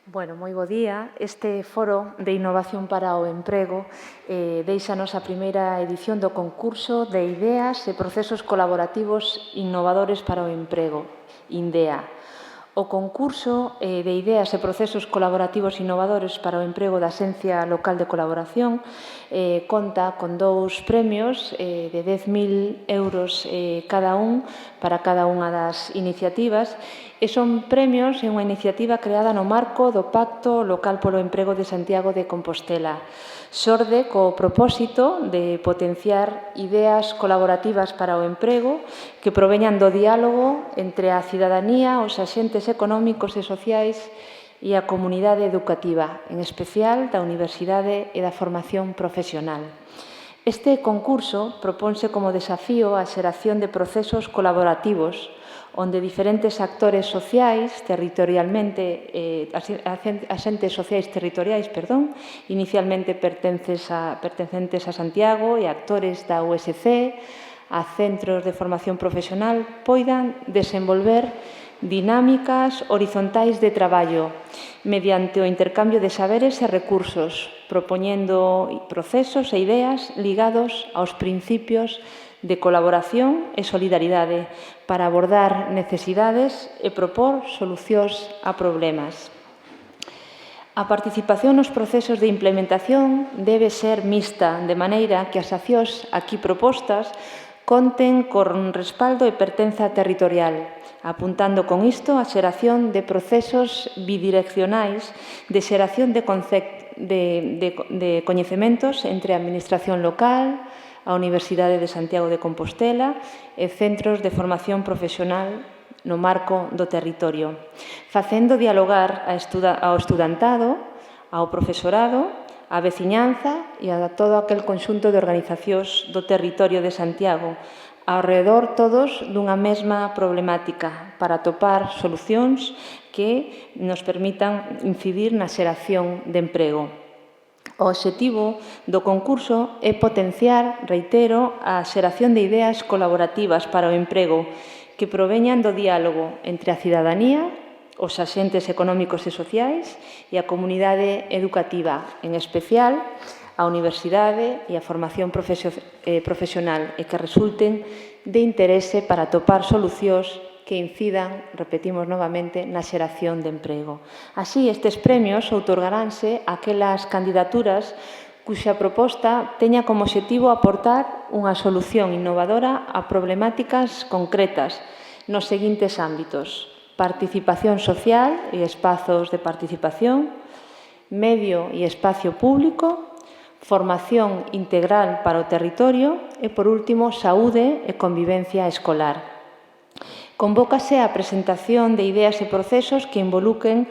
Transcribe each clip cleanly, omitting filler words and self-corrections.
Bueno, moi bo día. Este foro de innovación para o emprego deixanos a primeira edición do concurso de ideas e procesos colaborativos innovadores para o emprego, INDEA. O concurso de ideas e procesos colaborativos innovadores para o emprego da Axencia Local de Colaboración conta con 2 premios de 10.000 euros cada un para cada unha das iniciativas e son premios en unha iniciativa creada no marco do Pacto Local polo Emprego de Santiago de Compostela. Xorde co propósito de potenciar ideas colaborativas para o emprego que proveñan do diálogo entre a cidadanía, os axentes económicos e sociais e a comunidade educativa, en especial da universidade e da formación profesional. Este concurso proponse como desafío a xeración de procesos colaborativos onde diferentes actores sociais axentes sociais territoriais, inicialmente pertencentes a Santiago e actores da USC, a centros de formación profesional, poidan desenvolver dinámicas horizontais de traballo mediante o intercambio de saberes e recursos, propoñendo procesos e ideas ligados aos principios de colaboración e solidaridade para abordar necesidades e propor solucións a problemas. A participación nos procesos de implementación debe ser mixta, de maneira que as accións aquí propostas conten con respaldo e pertenza territorial, apuntando con isto a xeración de procesos bidireccionais de xeración de coñecementos entre a administración local, a Universidade de Santiago de Compostela e centros de formación profesional no marco do territorio, facendo dialogar ao estudantado, ao profesorado, á veciñanza e a todo aquel conxunto de organizacións do territorio de Santiago, ao redor todos dunha mesma problemática para atopar solucións que nos permitan incidir na xeración de emprego. O obxectivo do concurso é potenciar, reitero, a xeración de ideas colaborativas para o emprego que proveñan do diálogo entre a cidadanía, os axentes económicos e sociais e a comunidade educativa, en especial a universidade e a formación profesional e que resulten de interese para atopar solucións que incidan, repetimos novamente, na xeración de emprego. Así, estes premios outorgaránse a aquelas candidaturas cuxa proposta teña como obxectivo aportar unha solución innovadora a problemáticas concretas nos seguintes ámbitos: participación social e espazos de participación, medio e espacio público, formación integral para o territorio e, por último, saúde e convivencia escolar. Convócase a presentación de ideas e procesos que involucren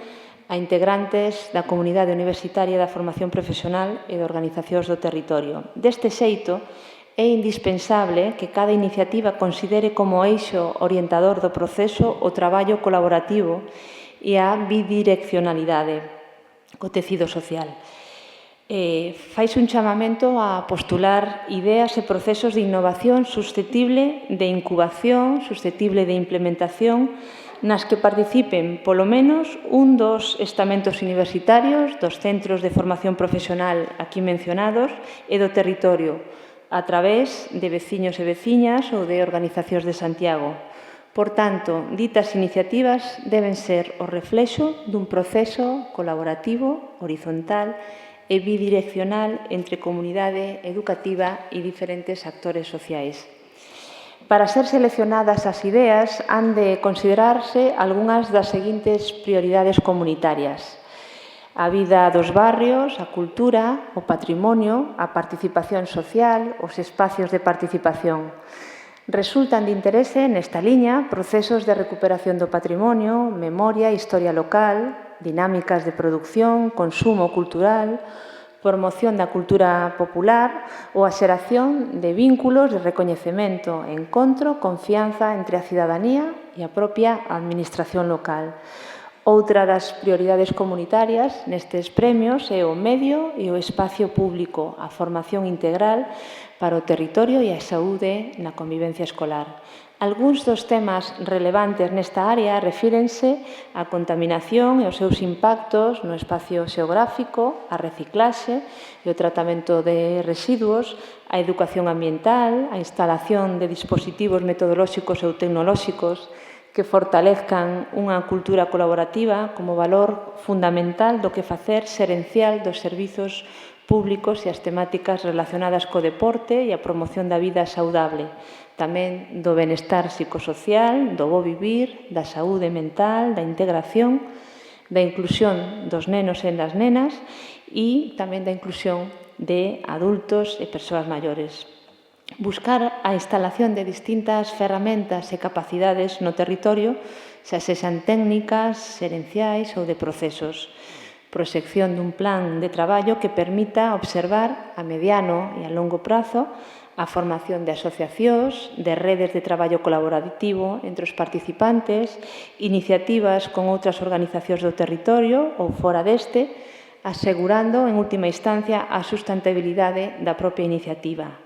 a integrantes da comunidade universitaria da formación profesional e de organizacións do territorio. Deste xeito, é indispensable que cada iniciativa considere como eixo orientador do proceso o traballo colaborativo e a bidireccionalidade co tecido social. Faise un chamamento a postular ideas e procesos de innovación susceptible de incubación, susceptible de implementación, nas que participen, polo menos, un dos estamentos universitarios, dos centros de formación profesional aquí mencionados e do territorio, a través de veciños e veciñas ou de organizacións de Santiago. Por tanto, ditas iniciativas deben ser o reflexo dun proceso colaborativo, horizontal e bidireccional entre comunidade educativa e diferentes actores sociais. Para ser seleccionadas as ideas, han de considerarse algunhas das seguintes prioridades comunitarias: a vida dos barrios, a cultura, o patrimonio, a participación social, os espacios de participación. Resultan de interese nesta liña procesos de recuperación do patrimonio, memoria, historia local, dinámicas de producción, consumo cultural, promoción da cultura popular ou a xeración de vínculos de recoñecemento, encontro, confianza entre a cidadanía e a propia administración local. Outra das prioridades comunitarias nestes premios é o medio e o espacio público, a formación integral para o territorio e a saúde na convivencia escolar. Algúns dos temas relevantes nesta área refírense á contaminación e aos seus impactos no espacio xeográfico, a reciclaxe e o tratamento de residuos, a educación ambiental, a instalación de dispositivos metodolóxicos ou tecnolóxicos que fortalezcan unha cultura colaborativa como valor fundamental do que facer xerencial dos servizos públicos e as temáticas relacionadas co deporte e a promoción da vida saudable, tamén do benestar psicosocial, do bo vivir, da saúde mental, da integración, da inclusión dos nenos e das nenas e tamén da inclusión de adultos e persoas maiores. Buscar a instalación de distintas ferramentas e capacidades no territorio, xa sexan técnicas, xerenciais ou de procesos. Proxección dun plan de traballo que permita observar a mediano e a longo prazo a formación de asociacións, de redes de traballo colaborativo entre os participantes, iniciativas con outras organizacións do territorio ou fora deste, asegurando, en última instancia, a sustentabilidade da propia iniciativa.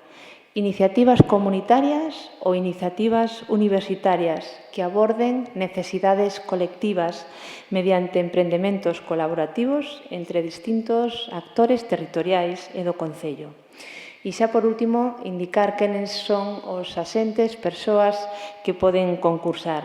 Iniciativas comunitarias ou iniciativas universitarias que aborden necesidades colectivas mediante emprendementos colaborativos entre distintos actores territoriais e do Concello. E xa por último, indicar quenes son os axentes, persoas que poden concursar.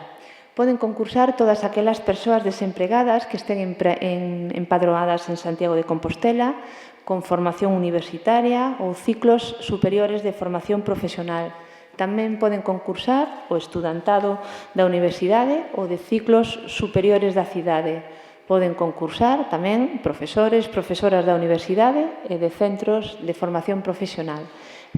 Poden concursar todas aquelas persoas desempregadas que estén empadroadas en Santiago de Compostela, con formación universitaria ou ciclos superiores de formación profesional. Tamén poden concursar o estudantado da universidade ou de ciclos superiores da cidade. Poden concursar tamén profesores, profesoras da universidade e de centros de formación profesional.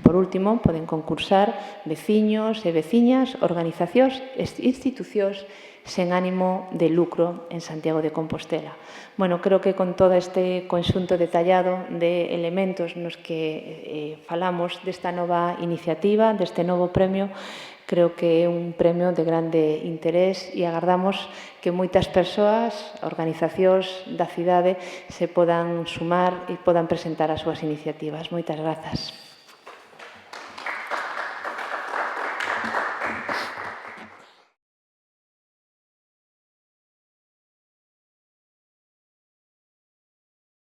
Por último, poden concursar veciños e veciñas, organizacións e institucións sen ánimo de lucro en Santiago de Compostela. Bueno, creo que con todo este conxunto detallado de elementos nos que falamos desta nova iniciativa, deste novo premio, creo que é un premio de grande interés e agardamos que moitas persoas, organizacións da cidade, se podan sumar e podan presentar as súas iniciativas. Moitas grazas.